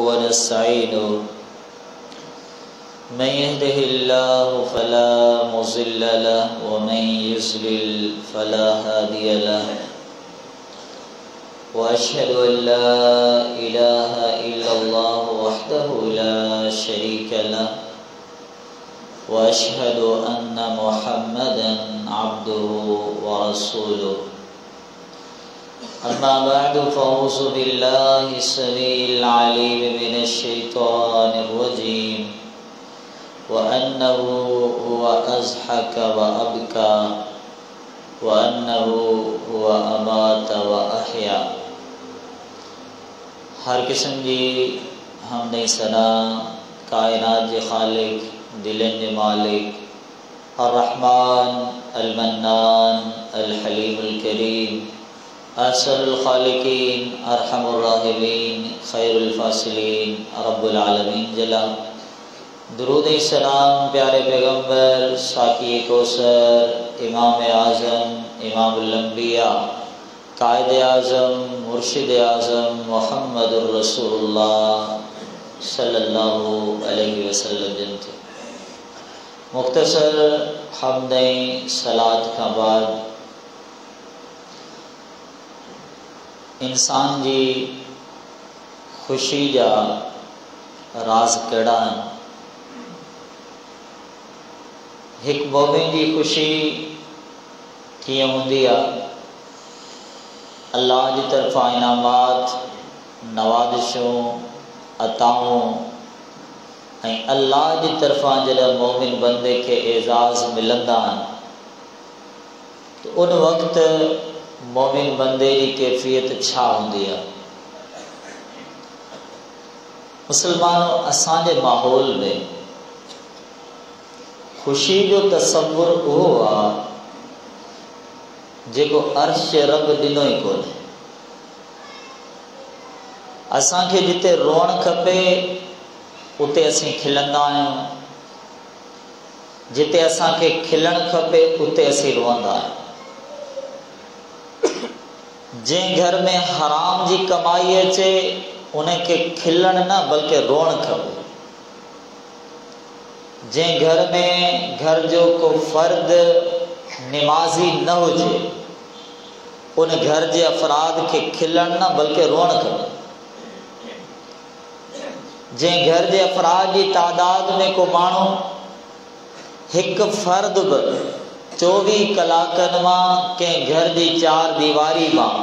ونستعينه من يهده الله فلا مضل له ومن يضلل فلا هادي له وأشهد أن لا إله إلا الله وحده لا شريك له وأشهد أن محمدا عبده ورسوله أما بعد فأعوذ بالله السميع العليم من الشيطان الرجيم وأنه هو أضحك وأبكى وأنه هو अमात व अहया। हर किस्म जी हमने सना कायनात जे खालिक दिलन जे मालिक अर्रहमान अल-मन्नान अल-हलीम अल-करीम असरुल खालिकीन अरहमुर राहिमीन खैरुल फासिलीन रब्बुल आलमीन जला दुरूद सलाम प्यारे पैगम्बर साकी कौसर इमाम आज़म इमामुल अंबिया कायद आज़म मुर्शिद आज़म मुहम्मदुर रसूलुल्लाह सल्लल्लाहु अलैहि वसल्लम जनते मुख्तसर हमदे सलात का बाद इंसान जी खुशी जा राज कड़ा एक मोमिन की खुशी कीअं हूंदी आहे। अल्लाह की तरफा इनामात नवाज़िशूं अताऊं ऐं अल्लाह की तरफा जॾहिं मोमिन बंदे के एज़ाज़ मिलंदा आहिनि तो उन वक्त मोमिन बंदे की कैफियत छा होंदी आहे। मुसलमानों असांजे माहौल में खुशी जो तसव्वुर उहो आहे जेको अर्श रब ॾिनो ई कोन्हे। असांखे जिते रोअण खपे उते असीं खिलंदा आहियूं, जिते असांखे खिलण खपे उते असीं रोअंदा आहियूं। जंहिं घर में हराम जी कमाई अचे उनखे खिलण न बल्कि रोअण खपे। जंहिं घर में घर जो को फर्द निमाज़ी न हुजे उन घर जे अफराद के खिलण न बल्कि रोअण खपे। जंहिं घर जे अफराद की तादाद में को माण्हू हिकु फर्द बि 24 कलाकनि मां कंहिं घर जी 4 दीवारी मां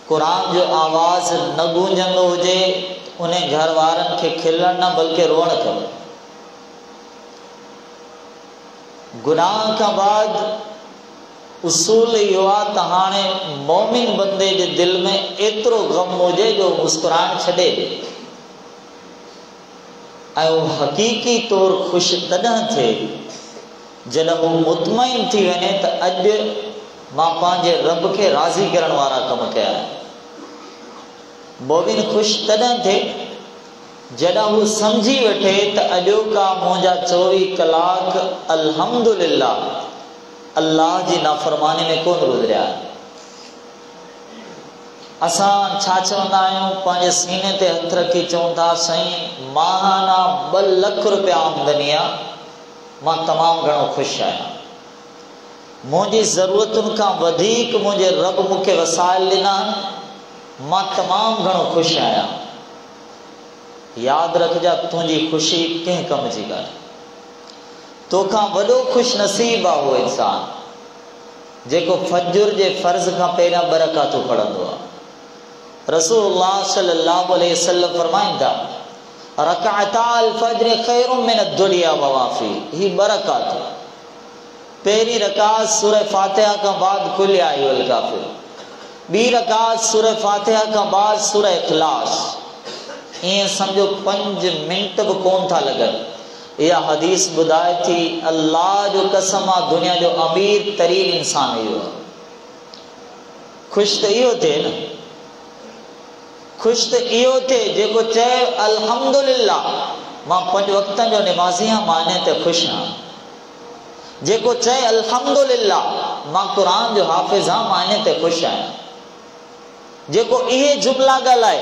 कुरान जो आवाज़ न गूंजंदो हुजे उन घर वारनि खे खिलण न बल्कि रोअण खपे। गुनाह का बाद उसूल इहो आहे त हाणे मोमिन बंदे जे दिल में एतिरो गम हुजे जो मुस्कुराइण छॾे ॾे ऐं उहो हक़ीक़ी तौर ख़ुशि तॾहिं थिए जॾहिं हू मुतमइन थी वञे त अॼु मां पंहिंजे रब खे राज़ी करण वारा कम कया आहिनि। मोमिन ख़ुशि तॾहिं थिए जॾहिं हू समझी वठे त अॼोका मुंहिंजा 24 कलाक अल्हम्दुलिल्लाह अल्लाह जी नाफ़रमानी में कोन गुज़रिया। असां छा चवंदा आहियूं, पंहिंजे सीने ते हथ रखी चऊं था साईं माहाना 2 लख रुपया आमदनी आहे, मां तमामु घणो ख़ुशि आहियां। मुंहिंजी ज़रूरतुनि खां वधीक मुंहिंजे रब मूंखे वसाइल ॾिना, मां तमामु घणो ख़ुशि आहियां। याद रखजा तुझी खुशी कंहिं कम जी ॻाल्हि। तोखां वॾो खुश नसीब आहे उहो इंसान जेको फजर जे फर्ज़ खां पहिरियां 2 रकातूं पढ़ंदो आहे। रसूलुल्लाह सल्लल्लाहु अलैहि वसल्लम फरमाईंदा रकाअताल फज्र खैरुम मिन दुनिया व मा फी। ही 2 रकातूं, पहिरीं रकात सूरह फातिहा खां बाद कुल या अय्युहल काफिर, ॿी रकात सूरह फातिहा खां बाद सूरह इखलास। ईअं सम्झो 5 मिंट बि कोन था लॻनि। इहा हदीस ॿुधाए थी अल्लाह जो कसम आहे दुनिया जो अमीर तरीन इंसान इहो आहे। ख़ुशि त इहो थिए न, ख़ुशि त इहो थिए जेको चए अल्हम्दुलिल्लाह मां 5 वक़्तनि जो निमाज़ी आहियां, मां इन ते ख़ुशि आहियां। जेको चए अल्हम्दुलिल्लाह मां कुरान जो हाफ़िज़ आहियां, मां इन ते ख़ुशि आहियां। जेको इहे जुमला ॻाल्हाए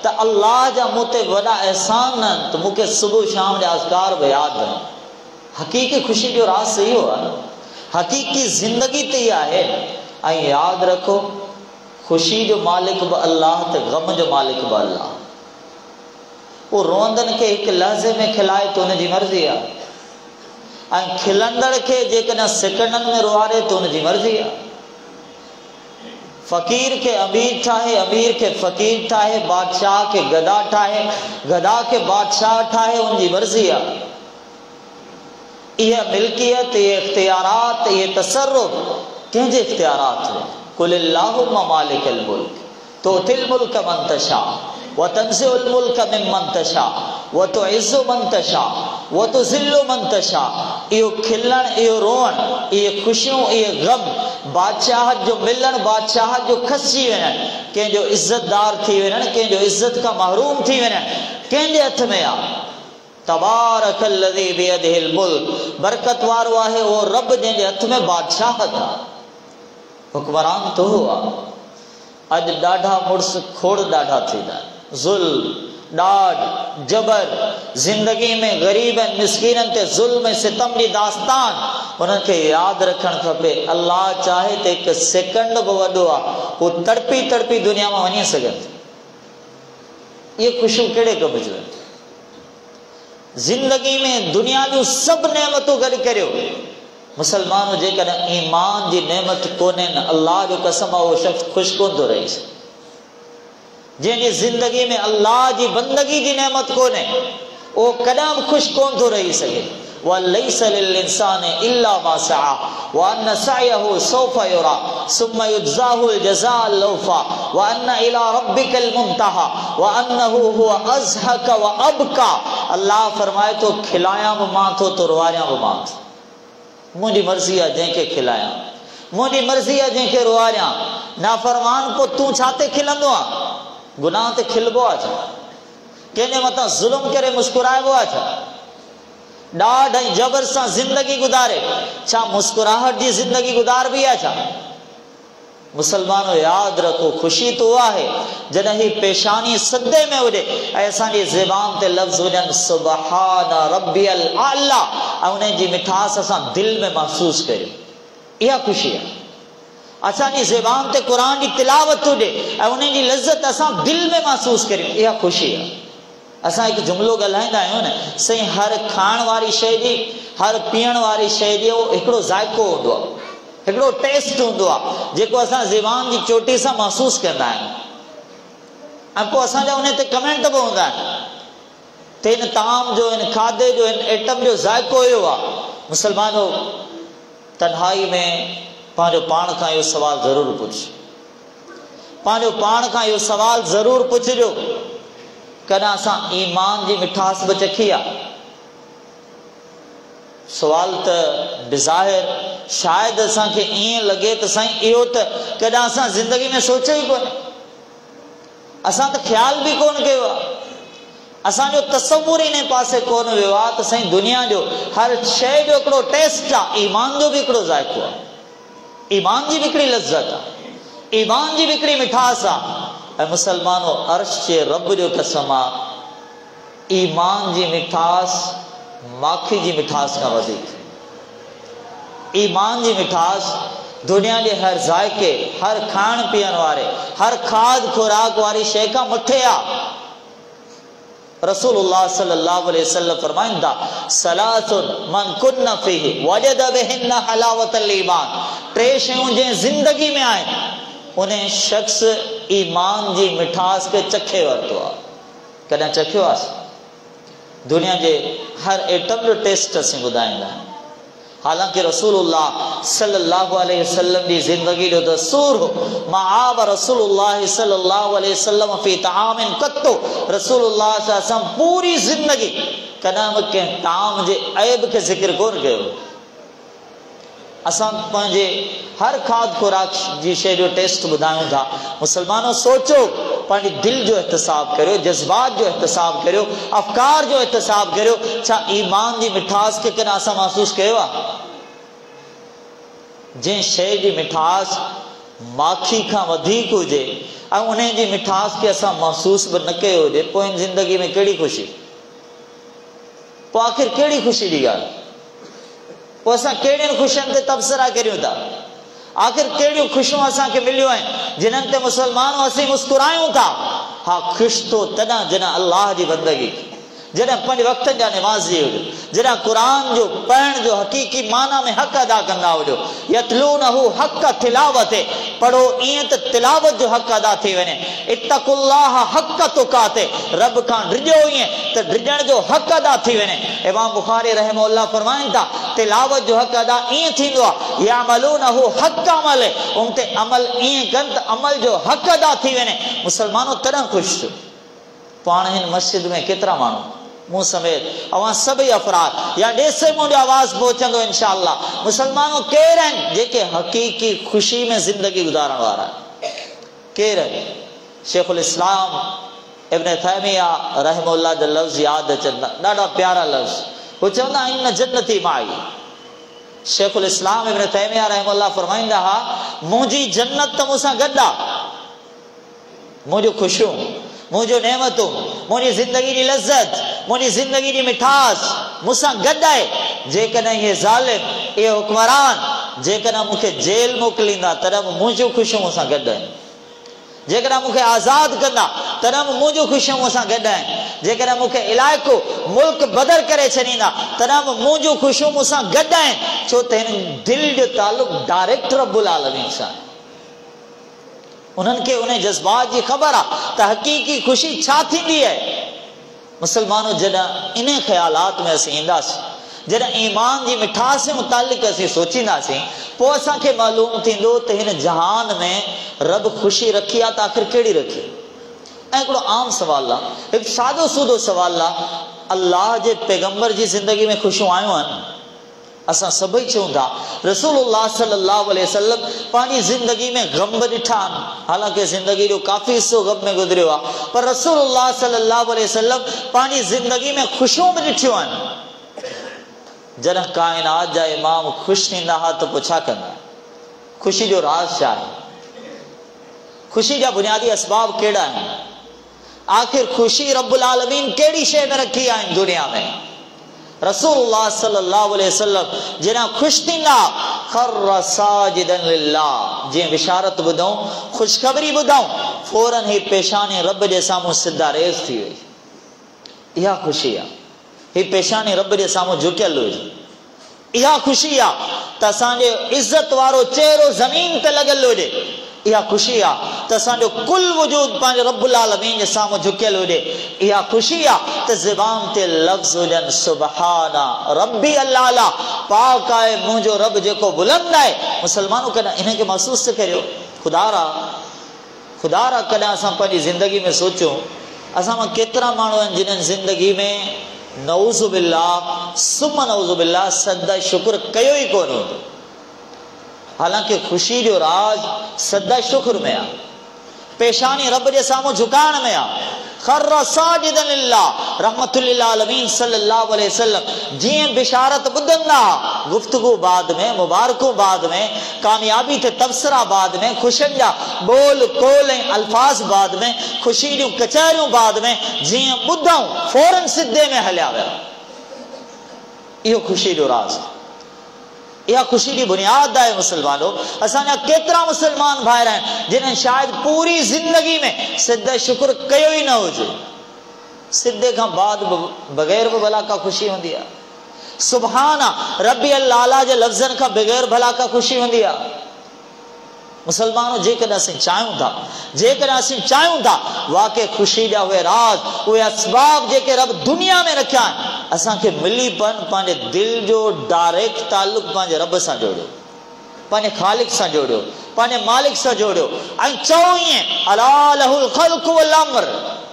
त अल्लाह जा मूं ते वॾा एहसान आहिनि त मूंखे सुबुह शाम जा अज़कार बि यादि आहिनि। हक़ीक़ी ख़ुशी जो राज़ इहो आहे, हक़ीक़ी ज़िंदगी त इहा आहे। ऐं यादि रखो, ख़ुशी जो मालिक बि अल्लाह त ग़म जो मालिक बि अल्लाह। उहो रोअंदड़ खे हिकु लहज़े में खिलाए त उनजी मर्ज़ी आहे, ऐं खिलंदड़ खे जेकॾहिं सेकंडनि में रुआरे त उनजी मर्ज़ी आहे। फ़क़ीर खे अमीर ठाहे, अमीर खे फ़क़ीर ठाहे, बादशाह खे गदा ठाहे, गदा खे बादशाह ठाहे, उनजी मर्ज़ी आहे। इहा मिल्कियत, इहे इख्तियारात, इहे तसर्रुफ़ कंहिंजे इख्तियारात में? कुलिल्लाहुम्मा मालिकल मुल्क तुतिल मुल्क मन तशा व तंज़िउल मुल्क मिम्मन तशा व तुइज़्ज़ु मन तशा व तुज़िल्लु मन तशा। इहो खिलण, इहो रोअण, इहे ख़ुशियूं, इहे गम, बादशाह जो मिलण, बादशाह जो खसिजी वञण, कंहिंजो इज़तदार थी वञण, कंहिंजो इज़त खां महरूम थी वञण, कंहिंजे हथ में आहे? तबारकल्लज़ी बियदिहिल मुल्क, बरकत वारो आहे उहो रब जंहिंजे हथ में बादशाहत आहे, हुक्मरान तो आहे। अॼु ॾाढा मुड़ुस खोड़ ॾाढा थींदा आहिनि, ज़ुल्म, ॾाढ, जबर, ज़िंदगी में ग़रीबनि मिस्कीननि ते ज़ुल्म ऐं सितम जी दास्तान। उन्हनि खे यादि रखणु खपे, अल्लाह चाहे त हिकु सेकंड बि वॾो आहे, हू तड़पी तड़पी दुनिया मां वञी सघनि। इहे ख़ुशियूं कहिड़े कम जूं आहिनि? ज़िंदगी में दुनिया जूं सभु नेमतूं गॾु करियो, मुसलमानों जेकॾहिं ईमान जी नेमत कोन्हे न, अल्लाह जो कसम आहे, उहो शख़्स ख़ुशि कोन थो रही सघे। जंहिंजी ज़िंदगी में अल्लाह जी बंदगी जी नेमत कोन्हे, उहो कॾहिं बि ख़ुशि कोन थो रही सघे। वलैस लिल इंसान इल्ला मा सआ व अन सअयहु सौफ युरा सुम्मा युज्जाहुल जज़ाअल लौफा व अन इला रब्बिकल मुंतहा व अन्नहु हुवा अज़हक व अबका। अल्लाह फरमाए तो खिलायां बि मां थो, तो रुआरियां बि मां थो। मुंहिंजी मर्ज़ी आहे जंहिंखे खिलायां, मुंहिंजी मर्ज़ी आहे जंहिंखे रुआरियां। नाफ़रमान पोइ तूं छा ते खिलंदो आहे? गुनाह ते खिलबो आहे छा? कंहिंजे मथां ज़ुल्म करे मुस्कुराइबो आहे छा? ॾाढ ऐं जबर सां ज़िंदगी गुज़ारे छा मुस्कुराहट जी ज़िंदगी गुज़ारबी आहे छा? मुसलमानों यादि रखो, ख़ुशी तो आहे जॾहिं ही पेशानी सदे में हुजे ऐं असांजी ज़बान ते लफ़्ज़ हुजनि सुबहान रब्बियल आला, ऐं उन जी मिठास असां दिलि में महसूसु करियूं। इहा ख़ुशी आहे। असांजी ज़बान ते क़ुर जी तिलावत हुजे ऐं उन जी लज़्ज़त असां दिलि में महसूसु करियूं, इहा ख़ुशी आहे। असां हिकु जुमिलो ॻाल्हाईंदा आहियूं न, साईं हर खाइण वारी शइ जी, हर पीअण वारी शइ जो हिकिड़ो ज़ाइक़ो हूंदो आहे, हिकिड़ो टेस्ट हूंदो आहे, जेको असां ज़बान जी चोटी सां महसूसु कंदा आहियूं। ऐं पोइ असांजा उन ते कमेंट बि हूंदा आहिनि त हिन ताम जो, हिन खाधे जो, हिन आइटम जो ज़ाइक़ो इहो आहे। मुसलमानों तन्हाई में पंहिंजो पाण खां इहो सवाल ज़रूरु पुछ, पंहिंजो पाण खां इहो सवाल ज़रूरु पुछिजो, कॾहिं असां ईमान जी मिठास बि चखी आहे? सवाल त बिज़ाहिर शायदि असांखे ईअं लॻे त साईं इहो त कॾहिं असां ज़िंदगी में सोचियो ई कोन्हे, असां त ख़्याल बि कोन कयो आहे, असांजो तसवुर इन पासे कोन वियो आहे त साईं दुनिया जो हर शइ जो हिकिड़ो टेस्ट आहे, ईमान जो बि हिकिड़ो ज़ाइक़ो आहे, ईमान जी बि हिकिड़ी लज़्ज़त आहे, ईमान जी बि हिकिड़ी मिठास आहे। ऐं मुसलमानों अर्श जे रब जो कसम आहे, ईमान जी मिठास माखी जी मिठास खां वधीक, ईमान जी मिठास दुनिया जे हर ज़ाइक़े, हर खाइण पीअण वारे, हर खाद खुराक वारी शइ खां मुठे आहे। रसूलुल्लाह सल्लल्लाहु अलैहि वसल्लम फरमाइंदा, सलासुन मन कुन्न फीहि वजद बिहिन्न हलावतल ईमान। टे शयूं जंहिं ज़िंदगी में आहिनि उन शख़्स ईमान जी मिठास खे चखे वरितो आहे। कॾहिं चखियो आहे? दुनिया जे हर एटम जो टेस्ट असीं ॿुधाईंदा आहियूं। हालांकि रसूलुल्लाह सल्लल्लाहु अलैहि वसल्लम जी ज़िंदगी जो दस्तूर हो, माआब रसूलुल्लाह सल्लल्लाहु अलैहि वसल्लम फी तामिन कत्तो, रसूलुल्लाह सल्लल्लाहु अलैहि वसल्लम पूरी ज़िंदगी कॾहिं बि कंहिं ताम जे ऐब खे ज़िक्र कोन कयो। असां पंहिंजे हर खाद खुराक जी शइ जो टेस्ट ॿुधायूं था। मुसलमानों सोचो, पंहिंजी दिलि जो एहतिसाब करियो, जज़्बात जो एहतिसाब करियो, अफ़कार जो एहतिसाब करियो, छा ईमान जी मिठास खे कॾहिं असां महसूसु कयो आहे? जंहिं शइ जी मिठास माखी खां वधीक हुजे, ऐं उन जी मिठास खे असां महसूस बि न कयो हुजे, पोइ इन ज़िंदगी में कहिड़ी ख़ुशी? पोइ आख़िर कहिड़ी ख़ुशी जी ॻाल्हि? पोइ असां कहिड़ियुनि ख़ुशियुनि ते तबसरा करियूं था? आख़िर कहिड़ियूं ख़ुशियूं असांखे मिलियूं आहिनि जिन्हनि ते मुसलमानों असीं मुस्कुरायूं था? हा, ख़ुशि तो तॾहिं जॾहिं अल्लाह जी बंदगी, जॾहिं 5 वक़्तनि जा निमाज़ी हुजो, जॾहिं क़ुरान जो पढ़ण जो हक़ीक़ी माना में हक़ अदा कंदा हुजो। यतलूनहु हक़ तिलावत, पढ़ो ईअं त तिलावत जो हक़ अदा थी वञे। इत्तकुल्लाह हक़ तुकाते, रब खां डिॼो ईअं त डिॼण जो हक़ अदा थी वञे। इमाम बुखारी रहमहुल्लाह फरमाइनि था तिलावत जो हक़ अदा ईअं थींदो आहे, यामलूनहु हक़ अमल, उन ते अमल ईअं कनि त अमल जो हक़ अदा थी वञे। मुसलमानों तॾहिं ख़ुशि थियो। पाण हिन मस्जिद में केतिरा माण्हू, मूं समेत अवां सभई अफ़राद, या ॾेसे मुंहिंजो आवाज़ पहुचंदो इंशाअल्लाह, मुसलमानों केर आहिनि जेके हक़ीक़ी ख़ुशी में ज़िंदगी गुज़ारण वारा? केर आहिनि? शेखुल इस्लाम इब्न तैमिया रहमहुल्लाह जा लफ़्ज़ यादि अचनि, ॾाढा प्यारा लफ़्ज़। हू चवंदा इन जन्नती माई। शेखुल इस्लाम इब्न तैमिया रहमहुल्लाह फरमाईंदा हा, मुंहिंजी जन्नत त मूंसां गॾु आहे, मुंहिंजूं ख़ुशियूं, मुंहिंजो नेमतूं, मुंहिंजी ज़िंदगी जी लज़्ज़त, मुंहिंजी ज़िंदगी जी मिठास मूंसां गॾु आहे। जेकॾहिं इहे ज़ालिम, इहे हुक्मरान जेकॾहिं मूंखे जेल मोकिलींदा तॾहिं बि मुंहिंजूं ख़ुशियूं मूंसां गॾु आहिनि। जेकॾहिं मूंखे आज़ादु कंदा तॾहिं बि मुंहिंजूं ख़ुशियूं मूंसां गॾु आहिनि। जेकॾहिं मूंखे इलाइक़ो मुल्क बदल करे छॾींदा तॾहिं बि मुंहिंजूं ख़ुशियूं मूंसां गॾु आहिनि। छो त हिन दिलि जो तालुक़ु डायरेक्ट रब्बुल आलमीन सां आहे। उन्हनि खे उन जज़्बात जी ख़बर आहे त हक़ीक़ी ख़ुशी छा थींदी आहे। मुसलमानों जॾहिं इन ख़्यालात में असीं ईंदासीं, जॾहिं ईमान जी मिठास जे मुतालिक़ असीं सोचींदासीं, पोइ असांखे मालूम थींदो त हिन जहान में रब ख़ुशी रखी आहे त आख़िर कहिड़ी रखी। ऐं हिकिड़ो आम सुवालु आहे, हिकु सादो सूदो सुवालु आहे, अल्लाह जे पैगम्बर जी ज़िंदगी में ख़ुशियूं आयूं आहिनि? असां सभई चऊं था रसूलुल्लाह सल्लल्लाहु अलैहि वसल्लम पंहिंजी ज़िंदगी में ग़म ॾिठा आहिनि। हालांकि ज़िंदगी जो काफ़ी हिसो ग़म में गुज़रियो आहे, पर रसूलुल्लाह सल्लल्लाहु अलैहि वसल्लम पंहिंजी ज़िंदगी में ख़ुशियूं बि ॾिठियूं आहिनि। जॾहिं काइनात जा इमाम ख़ुशि थींदा हुआ त पोइ छा कंदा? ख़ुशी जो राज़ छा आहे? ख़ुशी जा बुनियादी असबाब कहिड़ा आहिनि? आख़िर ख़ुशी रब्बुल आलमीन कहिड़ी शइ में रखी आहे दुनिया में? रसूलुल्लाह सल्लल्लाहु अलैहि वसल्लम जॾहिं ख़ुशि थींदा खर्र साजिदन लिल्लाह, जीअं बिशारत ॿुधऊं, ख़ुशख़बरी ॿुधऊं, फौरन ही पेशानी रब जे साम्हूं सिधा रेज़ थी वई। इहा ख़ुशी आहे। ही पेशानी रब जे साम्हूं झुकियल हुजे। इहा ख़ुशी आहे त असांजो इज़त वारो चेहरो ज़मीन ते लॻल हुजे। इहा ख़ुशी आहे त असांजो कुल वजूद पंहिंजे रब्बुल आलमीन जे साम्हूं झुकियल हुजे। इहा ख़ुशी आहे त ज़बान ते लफ़्ज़ हुजनि सुबहाना रब्बी अल्लाह, पाक आहे मुंहिंजो रब जेको बुलंद आहे। मुसलमानों कॾहिं इन खे महसूस करियो? ख़ुदा रा कॾहिं असां पंहिंजी ज़िंदगी में सोचियूं असां मां केतिरा माण्हू आहिनि जिन्हनि ज़िंदगी में नऊज़ु बिल्लाह सुम नऊज़ु बिल्लाह सदा शुक्र कयो ई कोन हूंदो। हालांकि ख़ुशी जो राज सदा शुक्र में आहे, पेशानी रब जे साम्हूं झुकाइण में आहे। खर्र साजिदन लिल्लाह, रहमतुल लिल आलमीन सल्लल्लाहु अलैहि वसल्लम जीअं बिशारत ॿुधंदा, गुफ्तगू बाद में, मुबारकूं बाद में, कामयाबी ते तबसरा बाद में, ख़ुशियुनि जा बोल कोल ऐं अल्फाज़ बाद में, ख़ुशी जूं कचहरियूं बाद में, जीअं ॿुधऊं फौरन सिद्धे में हलिया विया। इहो ख़ुशी जो राज़, इहा ख़ुशी जी बुनियाद आहे। मुसलमानों, असांजा केतिरा मुसलमान भाइर आहिनि जिन्हनि शायदि पूरी ज़िंदगी में सिद्धे शुक्र कयो ई न हुजे। सिद्धे खां बाद बग़ैर बि भला का ख़ुशी हूंदी आहे? सुभाना रब्बी अल्लाह जे लफ़्ज़नि खां बग़ैर भला का ख़ुशी हूंदी आहे? मुसलमानों, जेकॾहिं असीं चाहियूं था वाक़ई ख़ुशी जा उहे राज, उहे असबाब जेके रब दुनिया में रखिया आहिनि, असांखे मिली पन पंहिंजे दिलि जो डायरेक्ट ताल्लुक़ पंहिंजे रब सां जोड़ियो, पंहिंजे ख़ालिक सां जोड़ियो, पंहिंजे मालिक सां जोड़ियो ऐं चओ ईअं अला लहुल ख़ल्क़ु वल अम्र।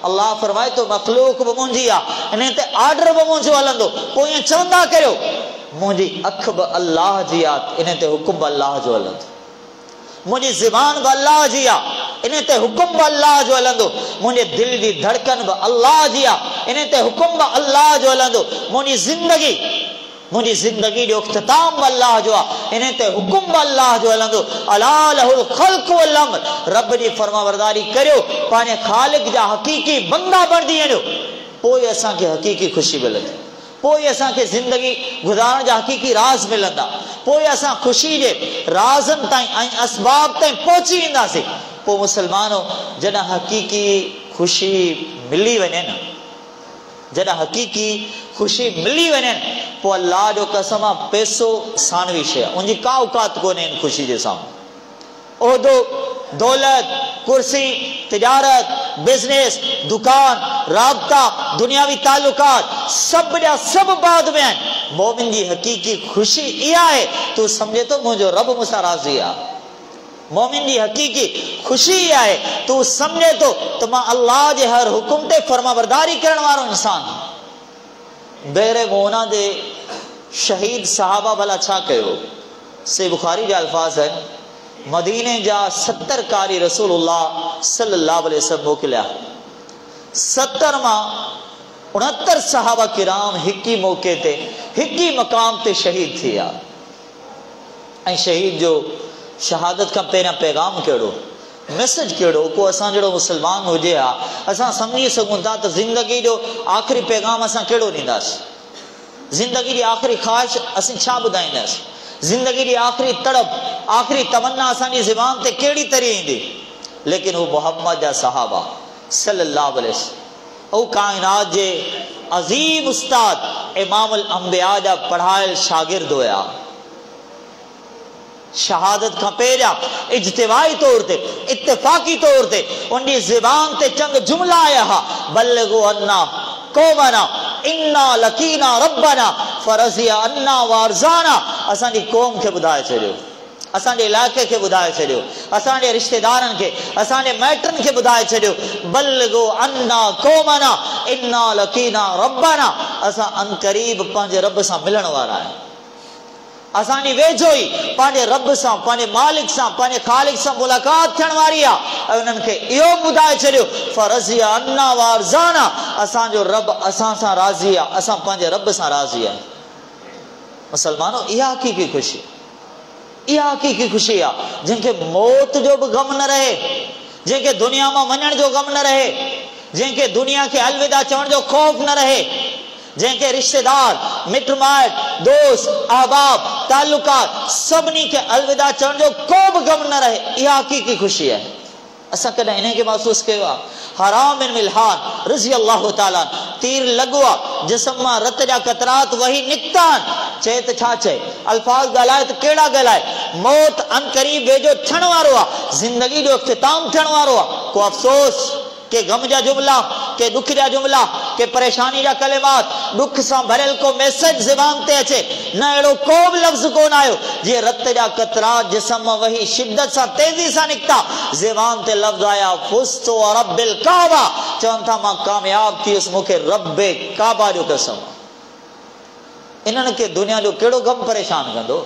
अल्लाह फरमाए थो मख़लूक़ बि मुंहिंजी आहे, इन ते ऑर्डर बि मुंहिंजो हलंदो। पोइ ईअं चवंदा करियो मुंहिंजी अखि बि अल्लाह जी आहे, इन ते हुकुम बि अल्लाह जो हलंदो। मुंहिंजी ज़बान बि अल्लाह जी आहे, इन ते हुकुम बि अल्लाह जो हलंदो। मुंहिंजे दिलि जी धड़कन बि अल्लाह जी आहे, इन ते हुकुम बि अल्लाह जो हलंदो। मुंहिंजी ज़िंदगी मुझी जिंदगी जो इख्तिताम अल्लाह जो इन ते हुकुम अल्लाह जो हलंदो। अला लहुल खल्क़ वल अम्र, रब जी फरमाबरदारी करियो, पाने खालिक जा हकीकी बंदा बणदी वञो, पोइ असां खे हकीकी खुशी मिलंदी, पोइ असां खे जिंदगी गुज़ारण जा हकीकी राज़ मिलंदा, पोइ असां खुशी जे राज़नि ताईं ऐं असबाब ताईं पहुची वेंदासीं। पोइ मुसलमानो जॾहिं हकीकी खुशी मिली वञे न, जॾहिं हकीकी खुशी मिली वञे पोइ अल्लाह जो कसम आहे पैसो साणवी शइ आहे, उनजी का औकात कोन्हे इन खुशी जे साम्हूं। उहिदो, दौलत, कुर्सी, तिजारत, बिजनेस, दुकान, राबता, दुनियावी ताल्लुकात सब जा सब बाद में आहिनि। मोमिन जी हकीकी खुशी इहा आहे, तूं सम्झे थो मुंहिंजो रब मूंसां राज़ी आहे। मोमिन जी हकीकी खुशी इहा आहे, तूं सम्झे थो त मां अल्लाह जे हर हुकुम ते फरमाबरदारी करण वारो इंसान। बेरे मोना जे शहीद सहाबा भला छा कयो? से बुखारी जा अल्फाज़ आहिनि, मदीने जा 70 कारी रसूलुल्लाह सल्लल्लाहु अलैहि वसल्लम मोकिलिया। 70 मां 69 सहाबा किराम हिकी मौके ते हिकी मकाम ते शहीद थी विया। ऐं शहीद जो शहादत का पहिरियां पैगाम कहिड़ो, मैसेज कहिड़ो, को असां जहिड़ो मुसलमान हुजे हा असां सम्झी सघूं था त ज़िंदगी जो आख़िरी पैगाम असां कहिड़ो ॾींदासीं, ज़िंदगी जी आख़िरी ख़्वाहिश असीं छा ॿुधाईंदासीं, ज़िंदगी जी आख़िरी तड़प, आख़िरी तमन्ना असांजी ज़ुबान ते कहिड़ी तरह ईंदी। लेकिन हू मोहम्मद जा सहाबा सल्लल्लाहु अलैहि वसल्लम, हू काइनात जे अज़ीम उस्ताद इमामुल अंबिया जा पढ़ायल शागिर्द हुया। शहादत का पहिरियां इज्तिमाई तौर ते, इत्तिफाकी तौर ते उनकी ज़ुबान ते चंद जुमला आया हा, बल्लिगु अन्ना कौमना इन्ना लकीना रब्बना फरज़िया अन्ना वारज़ाना। असांजी कौम खे ॿुधाए छॾियो, असांजे इलाइक़े खे ॿुधाए छॾियो, असांजे रिश्तेदारनि खे, असांजे माइटनि खे ॿुधाए छॾियो, बल्लिगु अन्ना कौमना इन्ना लकीना रब्बना। असां अनक़रीब पंहिंजे रब सां मिलण वारा आहियूं। असांजी वेझो ई पंहिंजे रब सां, पंहिंजे मालिक सां, पंहिंजे ख़ालिक सां मुलाक़ात थियण वारी आहे। ऐं उन्हनि खे इहो ॿुधाए छॾियो फरज़िया अन्ना वारज़ाना, असांजो रब असां सां राज़ी आहे, असां पंहिंजे रब सां राज़ी आहियूं। मुसलमानो इहा हक़ीक़ी खुशी, इहा हक़ीक़ी खुशी आहे जंहिंखे मौत जो बि ग़म न रहे, जंहिंखे दुनिया मां वञण जो ग़म न रहे, जंहिंखे दुनिया खे अलविदा चवण जो ख़ौफ़ न रहे, जंहिंखे रिश्तेदार, मिट माइट, दोस्त, अहबाब, ताल्लुकात सभिनी खे अलविदा चवण जो को बि ग़म न रहे, इहा हक़ीक़ी खुशी आहे। असां कॾहिं इन खे महसूस कयो आहे? हराम बिन मिल्हान रज़ी अल्लाह ताला तीर लॻो आहे, जिस्म मां रत जा कतरात वही निकिता आहिनि, चए त छा चए, अल्फाज़ ॻाल्हाए त कहिड़ा ॻाल्हाए। मौत अनक़रीब वेझो थियण वारो आहे, ज़िंदगी जो इख़्तिताम थियण वारो आहे। को अफ़सोस, के गम जा जुमला, के दुख जा जुमला, के परेशानी जा कलिमात, दुख सां भरियल को मैसेज ज़ुबान ते अचे, न अहिड़ो को बि लफ़्ज़ कोन आयो जीअं रत जा कतरात जिस्म मां वही शिद्दत सां तेज़ी सां निकिता। ज़ुबान ते लफ़्ज़ आया फुज़्तु व रब्बिल काबा, चवनि था मां कामयाब थी वियुसि, मूंखे रब्बे काबा जो कसम। इन्हनि खे दुनिया जो कहिड़ो गम परेशान कंदो,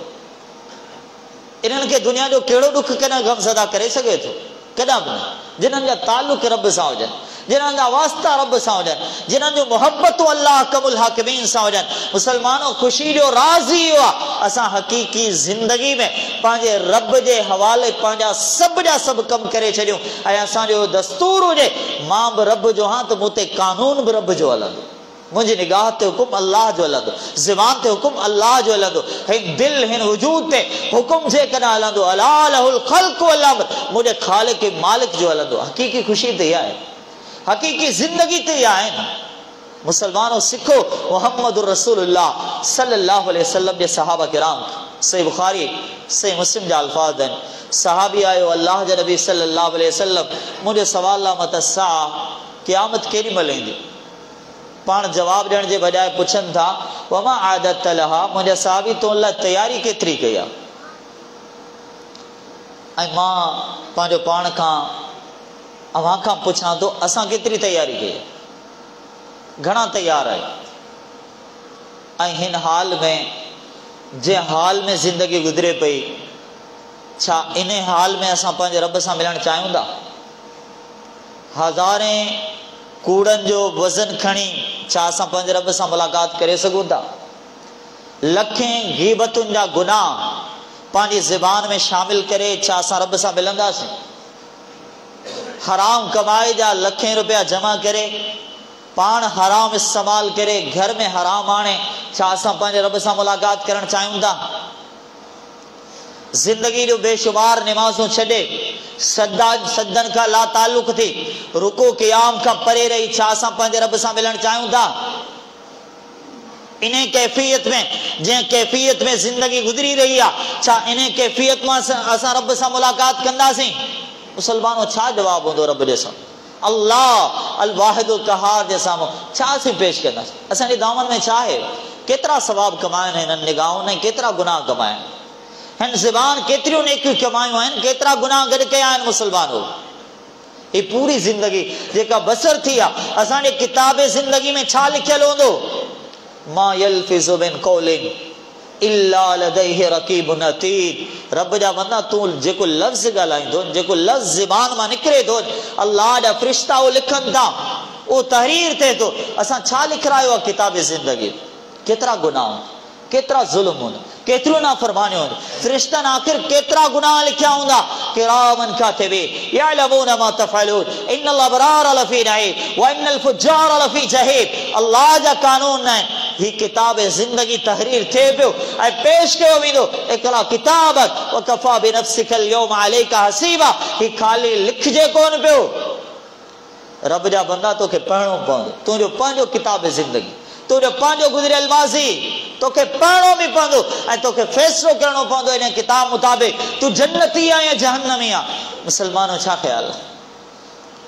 इन्हनि खे दुनिया जो कहिड़ो दुख कॾहिं गम ज़दा करे सघे थो? कॾहिं बि न। जिन्हनि जा ताल्लुक रब सां हुजनि, जिन्हनि जा वास्ता रब सां हुजनि, जिन्हनि जो मोहब्बतूं अल्लाह कबुल हाकिमीन सां हुजनि। मुसलमानो ख़ुशी जो राज़ ई इहो आहे, असां हक़ीक़ी ज़िंदगी में पंहिंजे रब जे हवाले पंहिंजा सभ जा सभु कमु करे छॾियूं। ऐं असांजो दस्तूर हुजे मां बि रब जो आहियां त मूं ते कानून बि रब जो हलंदो, मुंहिंजी निगाह ते हुकुम अल्लाह जो हलंदो, ज़ुबान ते हुकुम अल्लाह जो हलंदो, हिन दिल हिन वजूद ते हुकुम जे कॾहिं हलंदो अला लहुल ख़ल्क़ वल अम्र, मुंहिंजे ख़ालिक मालिक जो हलंदो। हक़ीक़ी खुशी त इहा आहे, हक़ीक़ी ज़िंदगी त इहा आहे न। मुसलमानो सिखो मुहम्मद रसूलुल्लाह सल्लल्लाहु अलैहि वसल्लम जे सहाबा किराम, सही बुखारी सही मुस्लिम जा अल्फाज़ आहिनि। सहाबी आयो अल्लाह जे नबी सल्लल्लाहु अलैहि वसल्लम, मुंहिंजे सवाल मत सा क़यामत केॾी महिल ईंदी? पाण जवाब ॾियण जे बजाए पुछनि था वमा आदत लहा, मुंहिंजा सहाबी तो लाइ तयारी केतिरी कई आहे? ऐं मां पंहिंजो पाण खां अव्हां खां पुछां थो असां केतिरी तयारी कई आहे, घणा तयार आहियूं? ऐं हिन हाल में जंहिं हाल में ज़िंदगी गुज़रे पई, छा इन हाल में असां पंहिंजे रब सां मिलणु चाहियूं था? हज़ारे कूड़नि जो वज़न खणी छा असां पंहिंजे रब सां मुलाक़ात करे सघूं था? लखें गीबतुनि जा गुनाह पंहिंजी ज़बान में शामिल करे छा असां रब सां मिलंदासीं? हराम कमाए जा लखें रुपया जमा करे पाण हराम इस्तेमाल करे घर में हराम आणे छा असां पंहिंजे रब सां मुलाक़ात करणु चाहियूं था? जिंदगी जो बेशुमार निमाज़ूं छॾे सजदनि खां ला ताल्लुक़ थी रुको क़ियाम खां परे रही छा असां पंहिंजे रब सां मिलणु चाहियूं था? इन कैफ़ियत में जंहिं कैफ़ियत में ज़िंदगी गुज़री रही आहे छा इन कैफ़ियत में असां रब सां मुलाक़ात कंदासीं? मुसलमानों छा जवाबु हूंदो रब जे साम्हूं? अल्लाह अल वाहिदुल क़हार जे साम्हूं छा असीं पेश कंदासीं? असांजी दामन में छा आहे? केतिरा सवाब कमाइनि हिननि निगाहुनि ऐं केतिरा गुनाह कमाइनि? हिन ज़बान केतिरियूं नेकियूं कमायूं आहिनि, केतिरा गुनाह गॾु कया आहिनि? मुसलमानों ही पूरी ज़िंदगी जेका बसर थी आहे असांजे किताबे ज़िंदगी में छा लिखियलु हूंदो? मा यल्फिज़ु मिन क़ौलिन इल्ला लदैहि रक़ीबुन अतीद। रब जा बंदा तूं जेको लफ़्ज़ ॻाल्हाईंदो, जेको लफ़्ज़ ज़बान मां निकिरे थो, अल्लाह जा फ़रिश्ता उहो लिखनि था, उहो तहरीर थिए थो। असां छा लिखायो आहे किताबे ज़िंदगी? केतिरा गुनाह, केतिरा ज़ुल्म, केतिरियूं नाफ़रमानियूं आहिनि। फ़रिश्तनि आख़िर केतिरा गुनाह लिखिया हूंदा? किरामन कातिबीन यअलमून मा तफ़अलून इन्नल अबरार लफ़ी नईम व इन्नल फुज्जार लफ़ी जहीम। अल्लाह जा कानून आहिनि। ही किताब ज़िंदगी तहरीर थिए पियो ऐं पेश कयो वेंदो। इक़रा किताबक व कफ़ा बिनफ़्सिकल यौम अलैका हसीबा। ही ख़ाली लिखजे कोन पियो, रब जा बंदा तोखे पढ़णो पवंदो। तुंहिंजो पंहिंजो किताब ज़िंदगी, तुंहिंजो पंहिंजो गुज़रियल माज़ी तोखे पढ़णो बि पवंदो ऐं तोखे फ़ैसिलो करणो पवंदो इन किताब मुताबिक़ तूं जन्नती आहे या जहन्नमी आहे। मुसलमानों छा ख़्यालु आहे?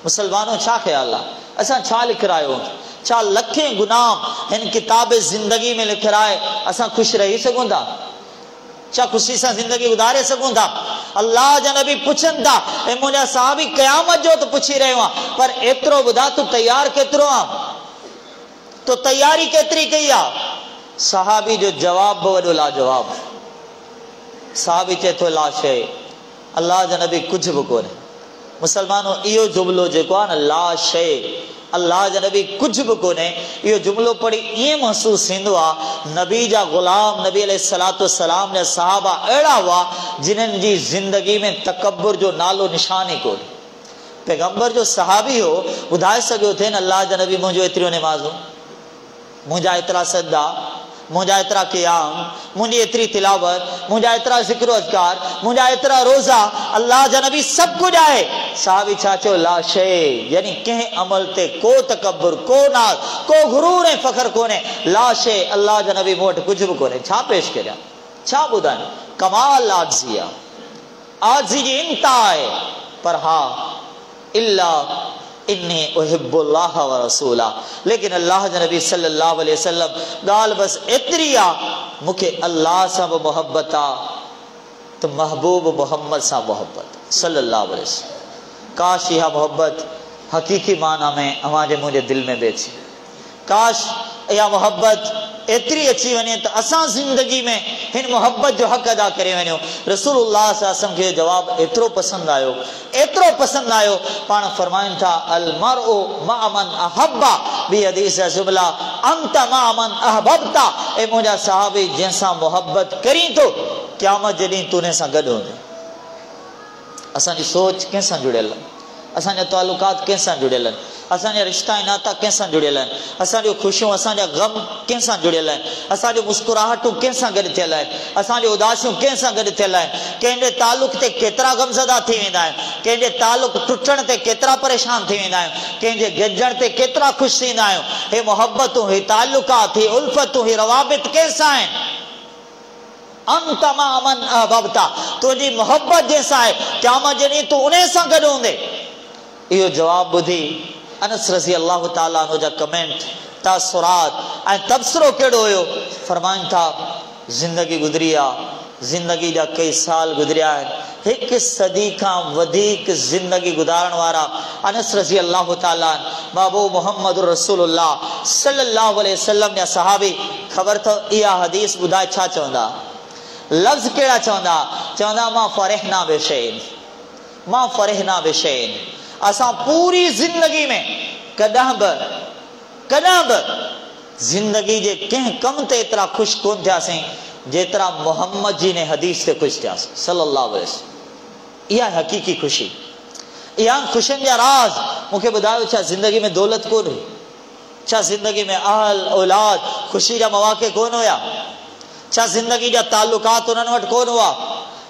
मुसलमानों छा ख़्यालु आहे? असां छा लिखरायो? छा लखें गुनाह हिन किताब ज़िंदगी में लिखराए असां ख़ुशि रही सघूं था? छा ख़ुशी सां ज़िंदगी गुज़ारे सघूं था? अल्लाह जा नबी पुछनि था ऐं मुंहिंजा साहबी क़यामत जो त पुछी रहियो आहे, पर एतिरो ॿुधा तूं तयारु केतिरो आहे? तो तैयारी केतरी कई आहे? सहाबी जो जवाब बि वॾो लाजवाब। सहाबी चए थो ला शइ, अल्लाह जा नबी कुझु बि कोन्हे। मुसलमानों इहो जुमिलो जेको आहे न ला शइ, अल्लाह जा नबी कुझु बि कोन्हे, इहो जुमिलो पढ़ी ईअं महसूसु थींदो आहे नबी जा ग़ुलाम नबी अलैहिस्सलातु वस्सलाम जा सहाबा अहिड़ा हुआ जिन्हनि जी ज़िंदगी में तकब्बुर जो नालो निशान ई कोन्हे। पैगंबर जो सहाबी हो, ॿुधाए सघियो थे न अल्लाह जा नबी मुंहिंजो एतिरियूं निमाज़ूं, मुंहिंजा एतिरा सजदा, मुंहिंजा एतिरा क़याम, मुंहिंजी एतिरी तिलावत, मुंहिंजा एतिरा ज़िक्र अज़कार, मुंहिंजा एतिरा रोज़ा, अल्लाह जा नबी सभु कुझु आहे। साहबी छा चयो? ला शइ, यानी कंहिं अमल ते को तकब्बुर, को नाज़, को गुरूर ऐं फ़ख्र कोन्हे। ला शइ, अल्लाह जा नबी मूं वटि कुझु बि कोन्हे। छा पेश करियां, छा ॿुधायां? कमाल आज़ी आहे, आज़ी जी इंतहा आहे। पर हा इल्ला इन्नी उहिब्बुल्लाह व रसूला, लेकिन अल्लाह जा नबी सल्लल्लाहु अलैहि वसल्लम ॻाल्हि बस एतिरी आहे, मूंखे अल्लाह सां बि मोहब्बत आहे त महबूब मोहम्मद सां मोहब्बत सल्लल्लाहु अलैहि वसल्लम। काश इहा मोहब्बत हक़ीक़ी माना में अव्हां जे मुंहिंजे दिलि में बि अचे। काश इहा मोहब्बत एतिरी अची वञे त असां ज़िंदगी में हिन मोहब्बत जो हक़ अदा करे वञूं। रसूलुल्लाह सल्लल्लाहु अलैहि वसल्लम खे जवाब एतिरो पसंदि आयो, एतिरो पसंदि आयो, पाण फरमाइनि था अल मरउ मअ मन अहब्बा बि हदीस जुमला अंत मअ मन अहबब्ता। ए मुंहिंजा सहाबी जंहिंसां मोहब्बत करीं थो क़यामत जे ॾींहुं तूं उन सां गॾु हूंदे। असांजी सोच कंहिंसां जुड़ियल आहे? असांजा तालुकात कंहिंसां जुड़ियल आहिनि? असांजा रिश्ता ऐं नाता कंहिंसां जुड़ियल आहिनि? असांजो ख़ुशियूं, असांजा गम कंहिंसां जुड़ियल आहिनि? असांजो मुस्कुराहटूं कंहिंसां गॾु थियल आहिनि? असांजो उदासियूं कंहिंसां गॾु थियल आहिनि? कंहिंजे तालुक ते केतिरा गमज़दा थी वेंदा आहिनि? कंहिंजे तालुक टुटण ते केतिरा परेशान थी वेंदा आहियूं? कंहिंजे गॾजण ते केतिरा ख़ुशि थींदा आहियूं? हे मोहब्बतूं, हे तालुकात, हे उल्फतूं, हे रवाबित कंहिंसां आहिनि? अंत मअ मन अहबब्ता, तुंहिंजी मोहब्बत जंहिंसां आहे क़यामत जे ॾींहुं तूं उन सां गॾु हूंदे। इहो जवाब ॿुधी अनस रज़ी अल्लाह ताला अन्हु जा कमेंट, तासुरात ऐं तबसरो कहिड़ो हुयो? फरमाइनि था ज़िंदगी गुज़री आहे, ज़िंदगी जा कई साल गुज़रिया आहिनि, हिकु सदी खां वधीक ज़िंदगी गुज़ारण वारा अनस रज़ी अल्लाह ताला बाबू मोहम्मद रसूलुल्लाह सल्लल्लाहु अलैहि वसल्लम जा सहाबी। ख़बर अथव इहा हदीस ॿुधाए छा चवंदा? लफ़्ज़ कहिड़ा चवंदा? चवंदा मां फ़रहना बिशैइन, मां फ़रहना बिशैइन। असां पूरी ज़िंदगी में कॾहिं बि जिंदगी जे कंहिं कम ते एतिरा ख़ुशि कोन थियासीं जेतिरा मोहम्मद जी ने हदीस ते ख़ुशि थियासीं सल्लल्लाहु अलैहि वसल्लम। इहा हक़ीक़ी ख़ुशी, इहा ख़ुशियुनि जा राज़। मूंखे ॿुधायो, छा ज़िंदगी में दौलत कोन हुई? छा ज़िंदगी में अहल औलाद ख़ुशी जा मौक़े कोन हुया? छा ज़िंदगी जा ताल्लुकात उन्हनि वटि कोन हुआ?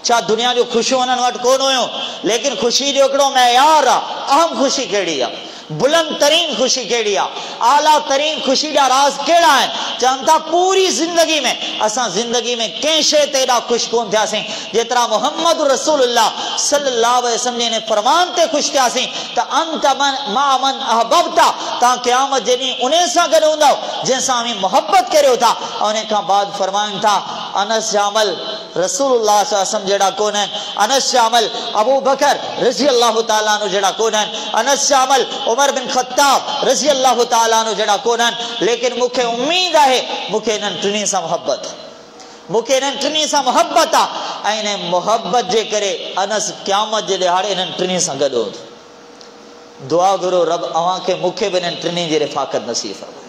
छा दुनिया जो ख़ुशियूं उन्हनि वटि कोन हुयूं? लेकिन ख़ुशी जो हिकिड़ो मयार आहे। अहम ख़ुशी कहिड़ी आहे? बुलंद तरीन खुशी कहिड़ी आहे? आला तरीन खुशी जा राज़ कहिड़ा आहिनि? चवनि था पूरी ज़िंदगी में असां ज़िंदगी में कंहिं शइ ते एॾा ख़ुशि कोन थियासीं जेतिरा मुहम्मद रसूलुल्लाह सल्लल्लाहु अलैहि वसल्लम जे फ़रमान ते ख़ुशि थियासीं त अंत मा मन अहबब्ता, तव्हां क़यामत जे ॾींहुं उन सां गॾु हूंदव जंहिंसां अमीं मोहब्बत करियो था। उन खां बाद फ़रमाइनि था अनस जा अमल रसूलुल्लाह सल्लल्लाहु अलैहि वसल्लम जहिड़ा कोन आहिनि, अनस जा अमल अबू बकर रज़ी अल्लाह ताला अन्हु जहिड़ा कोन आहिनि, अनस जा अमल उमर बिन ख़त्ताब रज़ी अल्लाह ताला अन्हु जहिड़ा कोन आहिनि। लेकिन मूंखे उम्मीद आहे, मूंखे इन्हनि टिनी सां मोहब्बत, मूंखे इन्हनि टिनी सां मोहब्बत आहे ऐं इन मोहब्बत जे करे अनस क़यामत जे ॾिहाड़े इन्हनि टिनी सां गॾु हूंदो। दुआ घुरो रब अव्हां खे मूंखे बि इन्हनि टिनी जी रिफ़ाक़त नसीब फरमाए,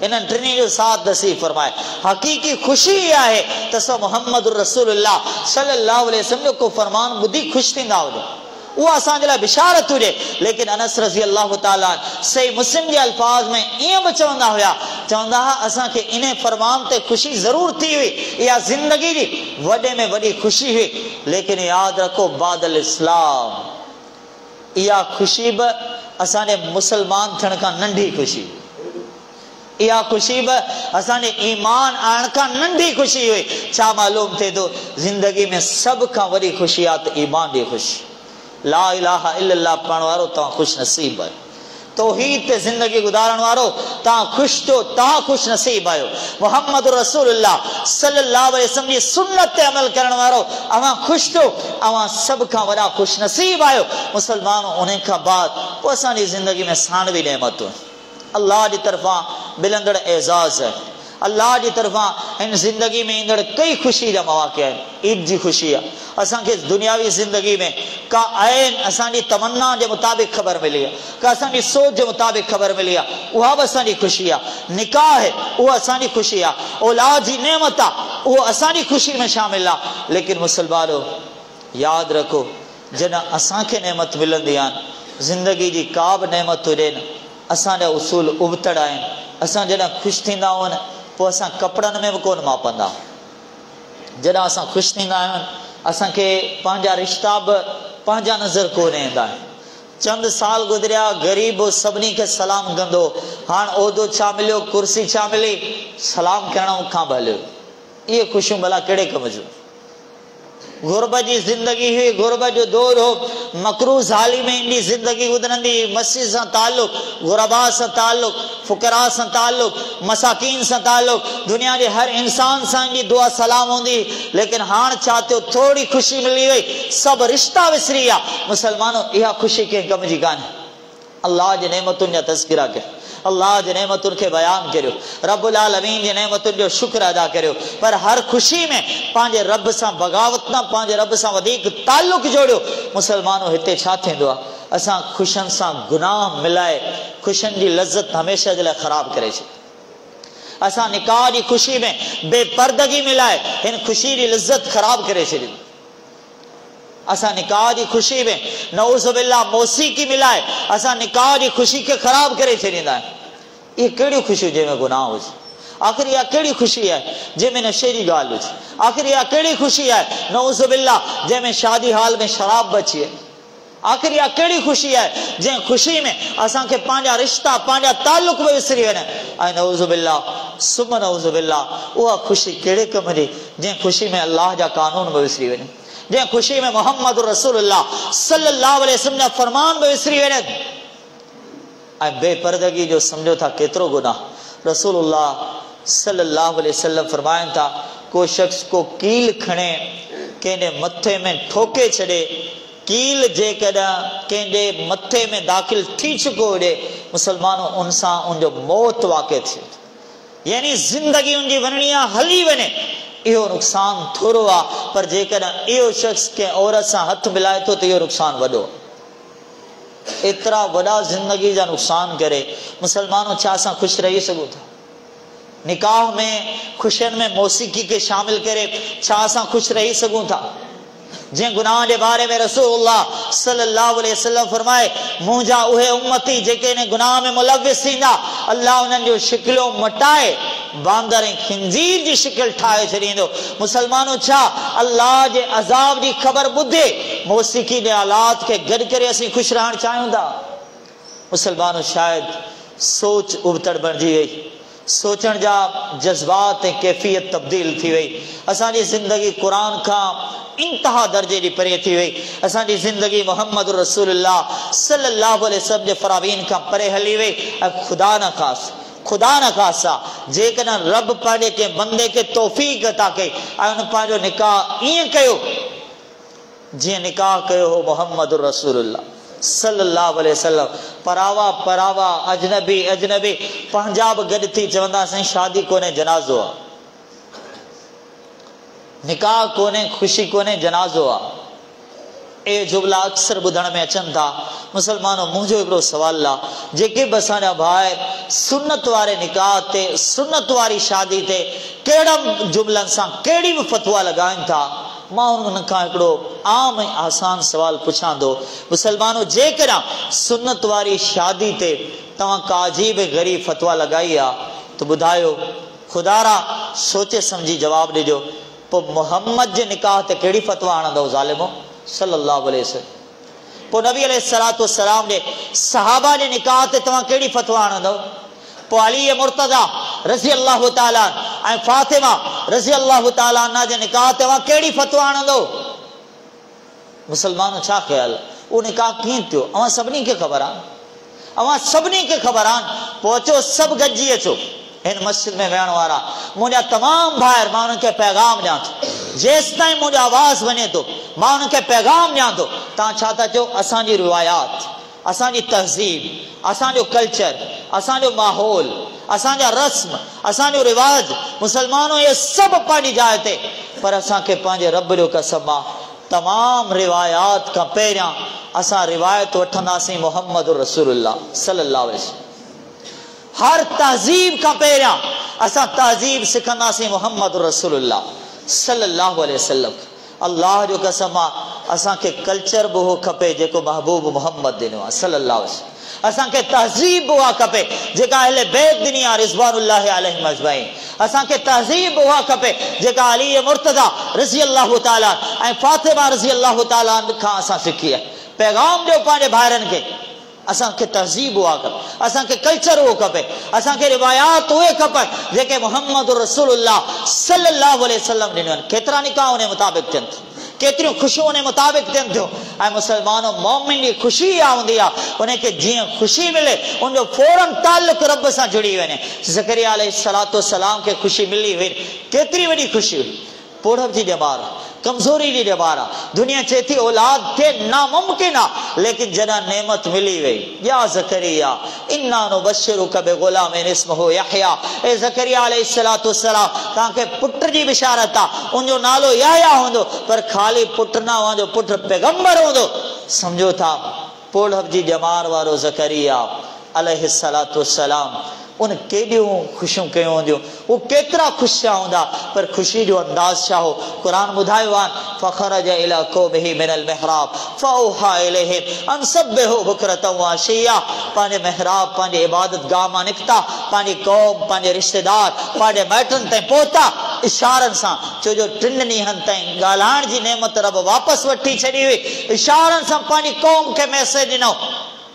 इन्हनि टिनी जो साथ नसीब फरमाए। हक़ीक़ी ख़ुशी इहा आहे त असां मुहम्मद रसूलुल्लाह सल्लल्लाहु अलैहि वसल्लम जो को फरमान ॿुधी ख़ुशि थींदा हुजो, उहा असांजे लाइ बिशारत हुजे। लेकिन अनस रज़ी अल्लाह ताला सही मुस्लिम जे अल्फाज़ में ईअं बि चवंदा हुया, चवंदा हुआ असांखे इन फरमान ते ख़ुशी ज़रूर थी हुई, इहा ज़िंदगी जी वॾे में वॾी ख़ुशी हुई। लेकिन यादि रखो बादल इस्लाम इहा ख़ुशी बि असांजे मुसलमान थियण खां नंढी ख़ुशी, इहा ख़ुशी बि असांजे ईमान आणण खां नंढी ख़ुशी हुई। छा मालूम थिए थो ज़िंदगी में सभ खां वॾी ख़ुशी आहे त ईमान जी ख़ुशी, ला इलाहा इल्लल्लाह पढ़ण वारो तव्हां ख़ुशि नसीब आहियो, तौहीद ते ज़िंदगी गुज़ारण वारो तव्हां ख़ुशि थियो, तव्हां ख़ुशि नसीब आहियो। मुहम्मद रसूलुल्लाह सल्लल्लाहु अलैहि वसल्लम जी सुन्नत ते अमल करण वारो अव्हां ख़ुशि थियो, अव्हां सभ खां वॾा ख़ुशि नसीब आहियो मुसलमानो। उन खां बाद पोइ असांजी ज़िंदगी में साणवी नेमतूं, अल्लाह जी तरफ़ां मिलंदड़ एज़ाज़, अल्लाह जी तरफ़ां हिन ज़िंदगी में ईंदड़ कई ख़ुशी जा मौक़ा आहिनि। ईद जी ख़ुशी आहे, असांखे दुनियावी ज़िंदगी में का आइन असांजी तमन्ना जे मुताबिक़ ख़बर मिली आहे, का असांजी सोच जे मुताबिक़ ख़बर मिली आहे, उहा बि असांजी ख़ुशी आहे। निकाह आहे उहा असांजी ख़ुशी आहे, औलाद जी नेमत आहे उहो असांजी ख़ुशी में शामिल आहे। लेकिन मुसलमानो यादि रखो, जॾहिं असांखे नेमत मिलंदी आहिनि, ज़िंदगी जी का बि नेमत हुजे न, असांजा उसूल उबतड़ आहिनि। असां जॾहिं ख़ुशि थींदा आहियूं न पोइ असां कपिड़नि में बि कोन मापंदा, जॾहिं असां ख़ुशि थींदा आहियूं असांखे पंहिंजा रिश्ता बि पंहिंजा नज़र कोन ईंदा आहिनि। चंद साल गुज़रिया, ग़रीब सभिनी खे सलाम कंदो, हाणे उहिदो छा मिलियो, कुर्सी छा मिली, सलाम करण खां बि हलियो। इहे ख़ुशियूं भला कहिड़े कम जूं? गुरबत जी ज़िंदगी हुई, गुरबत जो दौर हो, मकरूज़ हाली में ईंदी ज़िंदगी गुज़रंदी, मस्जिद सां ताल्लुक़, गुरबा सां ताल्लुक़, फुकरा सां ताल्लुक़, मसाकीन सां ताल्लुक़, दुनिया जे हर इंसान सां ईंदी दुआ सलाम हूंदी। लेकिन हाणे छा थियो, थोड़ी ख़ुशी मिली वई, सभु रिश्ता विसरी विया। मुसलमानो इहा ख़ुशी कंहिं कम जी कान्हे। अल्लाह जे नेमतुनि जा तज़किरा कयो, अल्लाह जे नेमतुनि खे बयान करियो, रब्बुल आलमीन जे नेमतुनि जो शुक्र अदा करियो। पर हर ख़ुशी में पंहिंजे रब सां बग़ावत न, पंहिंजे रब सां वधीक ताल्लुक़ जोड़ियो। मुसलमानो हिते छा थींदो आहे, असां ख़ुशियुनि सां गुनाह मिलाए ख़ुशियुनि जी लज़त हमेशह जे लाइ ख़राब करे छॾी। असां निकाह जी ख़ुशी में बेपर्दगी मिलाए हिन ख़ुशी जी लज़त ख़राब करे छॾी। असां निकाह जी ख़ुशी में नऊज़ बिल्लाह मौसीक़ी मिलाए असां निकाह जी ख़ुशी खे ख़राब करे छॾींदा आहियूं। इहे कहिड़ियूं ख़ुशियूं जंहिंमें गुनाह हुजे? आख़िर इहा कहिड़ी ख़ुशी आहे जंहिंमें नशे जी ॻाल्हि हुजे? आख़िर इहा कहिड़ी ख़ुशी आहे नऊज़ बिल्लाह जंहिंमें शादी हाल में शराब बि अची वञे? आख़िर इहा कहिड़ी ख़ुशी आहे जंहिं ख़ुशी में असांखे पंहिंजा रिश्ता, पंहिंजा ताल्लुक़ बि विसरी वञनि? ऐं नऊज़ बिल्लाह सुम नऊज़ बिल्लाह उहा ख़ुशी कहिड़े कम जी जंहिं ख़ुशी में अल्लाह जा कानून बि विसरी वञनि, जंहिं ख़ुशी में मुहम्मद रसूलुल्लाह सल्लल्लाहु अलैहि वसल्लम जा फरमान बि विसरी वञनि। ऐं बेपर्दगी जो सम्झो था केतिरो गुनाह। रसूलुल्लाह सल्लल्लाहु अलैहि वसल्लम फरमाइनि था, को शख़्स को कील खणे कंहिंजे मथे में ठोके छॾे, कील जेकॾहिं कंहिंजे मथे में दाख़िल थी चुको हुजे, मुसलमानो उन सां उनजो मौत वाक़िअ थिए, यानी ज़िंदगी उनजी वञणी आहे, हली वञे, इहो नुक़सान थोरो आहे। पर जेकॾहिं इहो शख़्स कंहिं औरत सां हथ मिलाए थो त इहो नुक़सान वॾो। एतिरा वॾा ज़िंदगी जा नुक़सान करे मुसलमानो छा असां ख़ुशि रही सघूं था? निकाह में खुशियन में मौसीकी के शामिल करे छा असां खुश रही सकूं था। जे गुनाह के बारे में रसूलुल्लाह सल्लल्लाहु अलैहि वसल्लम फरमाए मुंहिंजा उहे उम्मती जेके इन गुनाह में मुलव्विस थींदा अल्लाह उन्हनि जो शिकिलो मटाए बांदर ऐं खिंजीर जी शिकिल ठाहे छॾींदो। मुसलमानों छा अल्लाह जे अज़ाब जी ख़बर ॿुधे मौसीकी जे आलात खे गॾु करे असीं ख़ुशि रहणु चाहियूं था। मुसलमानों शायद सोच उबतड़ बणिजी वई, सोचण जा जज्बात ऐं कैफ़ियत तब्दील थी वई। असांजी ज़िंदगी क़ुरान खां इंतहा दर्जे जी परे थी वई। असांजी ज़िंदगी मोहम्मद रसूलुल्लाह सल्लल्लाहु अलैहि वसल्लम जे फरावीन खां परे हली वई। ऐं खुदा न ख़ासा जेकॾहिं रब पंहिंजे के बंदे खे तौफ़ीक़ अता कई ऐं उन पंहिंजो निकाह ईअं कयो जीअं निकाह कयो हो मोहम्मद रसूलुल्लाह सल्लल्लाहु अलैहि वसल्लम। परावा अजनबी पंहिंजा बि गॾु थी चवंदा असांजी शादी कोन्हे जनाज़ो आहे, निकाह कोन्हे खुशी कोन्हे जनाज़ो आहे। ए जुमला अक्सर ॿुधण में अचनि था। मुसलमानों मुंहिंजो हिकिड़ो सुवाल आहे, जेके बि असांजा भाई सुन्नत वारे निकाह ते सुन्नत वारी शादी ते कहिड़ा जुमलनि सां कहिड़ी बि फतवा लॻाइनि था, मां उन्हनि खां हिकिड़ो आम ऐं आसान सवाल पुछां थो। मुसलमानों जेकॾहिं सुन्नत वारी शादी ते तव्हां का अजीब ग़रीब फतवा लॻाई आहे त ॿुधायो, खुदारा सोचे सम्झी जवाबु ॾिजो, पोइ मोहम्मद जे निकाह ते कहिड़ी फतवा आणंदो ज़ालिमो सल्लल्लाहु अलैहि वसल्लम? पोइ नबी अलैहिस्सलातु वस्सलाम जे सहाबा जे निकाह ते तव्हां कहिड़ी फतवा आणंदो? पोइ अली मुर्तज़ा रज़ी अल्लाह ताला ऐं फातिमा रज़ी अल्लाह ताला अन्हा जे निकाह ते तव्हां कहिड़ी फतवा आणंदो? मुसलमानों छा ख़्याल उहो निकाह कीअं थियो? अवां सभिनी खे ख़बर आहे, अवां सभिनी खे ख़बर आहे। पोइ अचो सभु गॾिजी अचो हिन मस्जिद में वेहण वारा मुंहिंजा तमामु भाइर, मां उन्हनि खे पैगाम ॾियां थो। जेसि ताईं मुंहिंजो आवाज़ वञे थो मां उन्हनि खे पैगाम ॾियां थो, तव्हां छा था चओ? असांजी रिवायात, असांजी तहज़ीब, असांजो कल्चर, असांजो माहौल, असांजा रस्म, असांजो रिवाज, मुसलमानों ये सभु पंहिंजी जाइ ते, पर असांखे पंहिंजे रब जो कसम आहे तमामु रिवायात खां पहिरियां असां रिवायत वठंदासीं मोहम्मद रसूलुल्लाह सल्लल्लाहु अलैहि वसल्लम। हर तहज़ीब खां पहिरियां असां तहज़ीब सिखंदासीं मोहम्मद रसूलुल्लाह सल्लल्लाहु अलैहि वसल्लम। अल्लाह जो कसम आहे असांखे कल्चर बि उहो खपे जेको महबूब मोहम्मद ॾिनो आहे सल्लल्लाहु अलैहि वसल्लम। असांखे तहज़ीब बि उहा खपे जेका अहले बैत ॾिनी आहे रिज़वानुल्लाहि अलैहिम अजमईन। असांखे तहज़ीब बि उहा खपे जेका अली मुर्तज़ा रज़ी अल्लाह ताला ऐं फातिमा रज़ी अल्लाह ताला खां असां सिखी आहे। पैगाम ॾियो पंहिंजे भाइरनि खे, असांखे तहज़ीब उहा खपे, असांखे कल्चर उहो खपे, असांखे रिवायात उहे खपनि जेके मोहम्मद रसूलुल्लाह सल्लल्लाहु अलैहि वसल्लम ॾिनियूं आहिनि। केतिरा निकाह उन मुताबिक़ थियनि था, केतिरियूं ख़ुशियूं उन मुताबिक़ थियनि थियूं। ऐं मुसलमानों मोमिन जी ख़ुशी इहा हूंदी आहे उनखे जीअं ख़ुशी मिले उनजो फौरन ताल्लुक़ रब सां जुड़ी वञे। ज़करिया अलैहिस्सलातु वस्सलाम खे ख़ुशी मिली हुई, केतिरी वॾी ख़ुशी हुई। पोढ़ जी ॼमार, कमज़ोरी जी ॼमार, दुनिया चए थी औलाद थे नामुमकिन आहे, लेकिन जॾहिं नेमत मिली वई, या ज़करिया इन्ना नुबश्शिरुका बिग़ुलामिन इस्मुहु यहया, ए ज़करिया अलैहिस्सलातु वस्सलाम तव्हांखे पुट जी बिशारत आहे, उनजो नालो यहया हूंदो, पर ख़ाली पुट न, उनजो पुट पैगंबर हूंदो। सम्झो था पोढ़ जी ॼमार वारो ज़करिया अलैहिस्सलातु वस्सलाम उन केॾियूं ख़ुशियूं कयूं हूंदियूं, उहे केतिरा ख़ुशि थिया हूंदा, पर ख़ुशी जो अंदाज़ छा हो? क़ुरान ॿुधायो आहे फ़ख़रज इला क़ौमिही मिनल महराब फ़अौहा इलैहिम अन सब्बिहू बुकरतन व अशिय्या। पंहिंजे महराब, पंहिंजे इबादत गाह मां निकिता, पंहिंजी क़ौम, पंहिंजे रिश्तेदार, पंहिंजे माइटनि ताईं पहुता इशारनि सां। छो जो 3 ॾींहंनि ताईं ॻाल्हाइण जी नेमत रब वापसि वठी छॾी हुई। इशारनि सां पंहिंजी क़ौम खे मैसेज ॾिनो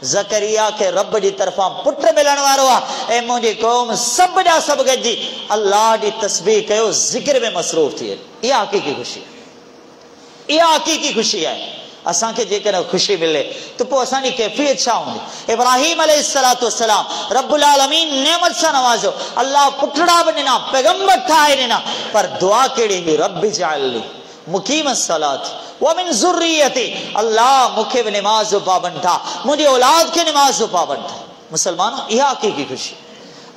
ज़करिया के रब जी तरफां पुट मिलण वारो आहे, ऐं मुंहिंजी क़ौम सभु जा सभु गॾिजी अल्लाह जी तस्बीह कयो, ज़िक्र में मसरूफ़ थी वञे। इहा हक़ीक़ी ख़ुशी आहे, इहा हक़ीक़ी ख़ुशी आहे। असांखे जेकॾहिं ख़ुशी मिले त पोइ असांजी कैफ़ियत छा हूंदी? इब्राहीम अलैहिस्सलातु वस्सलाम रब्बुल आलमीन नेमत सां नवाज़ो, अल्लाह पुटड़ा बि ॾिना, पैगंबर ठाहे ॾिना, पर दुआ कहिड़ी हुई? रब्बि जअलनी मुक़ीम सलात व मिन ज़ुर्रियती, अल्लाह मूंखे बि निमाज़ जो पाबंद ठाह, मुंहिंजी औलाद खे निमाज़ जो पाबंद ठाह। मुसलमानों इहा हक़ीक़ी ख़ुशी,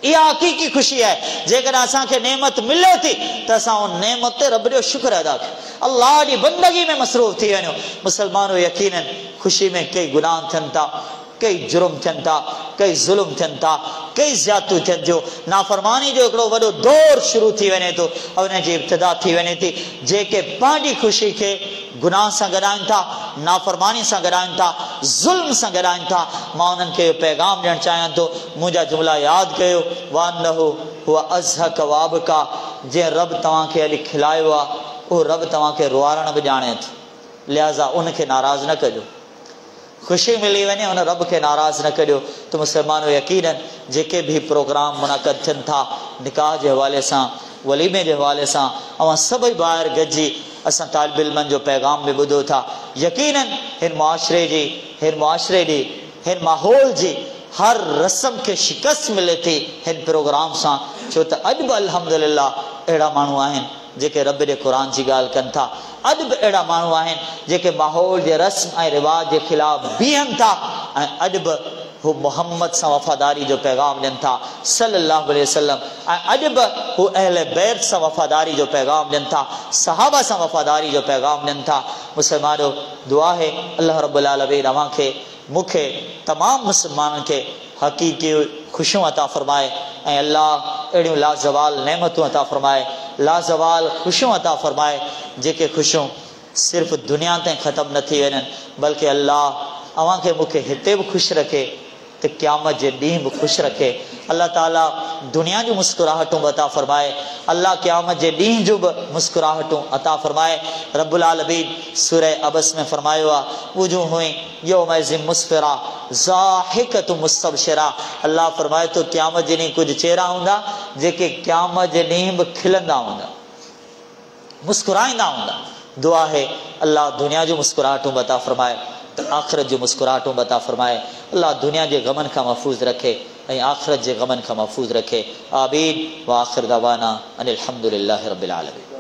इहा हक़ीक़ी ख़ुशी आहे। जेकॾहिं असांखे नेमत मिले थी त असां उन नेमत ते रब जो शुक्र अदा कयूं, अल्लाह जी बंदगी में मसरूफ़ थी वञूं। मुसलमानों यकीनन ख़ुशी में कई गुनाह थियनि था, कई जुर्म थियनि था, कई ज़ुल्म थियनि था, कई ज़्यादतियूं थियनि थियूं, नाफ़रमानी जो हिकिड़ो वॾो दौर शुरू थी वञे थो, उन जी इब्तिदा थी वञे थी। जेके पंहिंजी ख़ुशी खे गुनाह सां गॾाइनि था, नाफ़रमानी सां गॾाइनि था, ज़ुल्म सां गॾाइनि था, मां उन्हनि खे पैगाम ॾियणु चाहियां थो। मुंहिंजा जुमिला यादि कयो, वानहु हुआ अज़हक वाबका, जंहिं रब तव्हांखे अॼु खिलायो आहे, उहो रब तव्हांखे रुआरण बि ॼाणे थो, लिहाज़ा उनखे नाराज़ न कजो। ख़ुशी मिली वञे उन रब खे नाराज़ न करियो। त मुस्लमानो यकीनन जेके बि प्रोग्राम मुनक़द थियनि था निकाह जे हवाले सां, वलीमे जे हवाले सां, अवां सभई ॿाहिरि गॾिजी असां तालिब इल्मनि जो पैगाम बि ॿुधो था। यकीनन हिन मुआशरे जी, हिन माहौल जी हर रस्म खे शिकस्त मिले थी हिन प्रोग्राम सां। छो त अॼु बि अल्हम्दुलिल्लाह अहिड़ा माण्हू आहिनि जेके रब जे क़ुर जी ॻाल्हि कनि था। अॼु बि अहिड़ा माण्हू आहिनि जेके माहौल जे रस्म ऐं रिवाज जे ख़िलाफ़ बीहनि था ऐं अॼु बि हू मोहम्मद सां वफ़ादारी जो पैगाम ॾियनि था सल्लल्लाहु अलैहि वसल्लम। ऐं अॼु बि हू अहले बैत सां वफ़ादारी जो पैगाम ॾियनि था, सहाबा सां वफ़ादारी जो पैगाम ॾियनि था। मुस्लमानो दुआ है अल्लाह रब्बुल आलमीन अव्हांखे मूंखे तमामु मुस्लमाननि खे हक़ीक़ी ख़ुशियूं अता फ़रमाए ऐं अल्लाह अहिड़ियूं लाज़वाल नेमतूं अता फ़रमाए, लाज़वाल ख़ुशियूं अता फ़रमाए, जेके ख़ुशियूं सिर्फ़ु दुनिया ताईं ख़तमु न थी वञनि, बल्कि अल्लाह अव्हांखे मूंखे हिते बि ख़ुशि रखे त क़यामत जे ॾींहुं बि ख़ुशि रखे। अल्लाह ताला दुनिया जूं मुस्कुराहटूं बि अता फ़रमाए, अल्लाह क़यामत जे ॾींहुं जूं बि मुस्कुराहटूं अता फ़रमाए। रब्बुल आलमीन सूरह अबस में फ़रमायो आहे, वुजूहुं यौमइज़िन मुस्फ़िरा ज़ाहिकतुन मुस्तबशिरा। अल्लाह फ़रमाए थो क़यामत जे ॾींहुं कुझु चेहरा हूंदा जेके क़यामत जे ॾींहुं बि खिलंदा हूंदा, मुस्कुराईंदा हूंदा। दुआ है अल्लाह दुनिया जूं मुस्कुराहटूं बि अता फ़रमाए त आख़िरत जूं मुस्कुराहटूं बि अता फ़रमाए। अल्लाह दुनिया जे ग़मनि खां महफ़ूज़ रखे ऐं आख़िरत जे ग़मनि खां महफ़ूज़ रखे। आमीन। व आख़िर दवाना अनिल हम्दुलिल्लाहि रब्बिल आलमीन।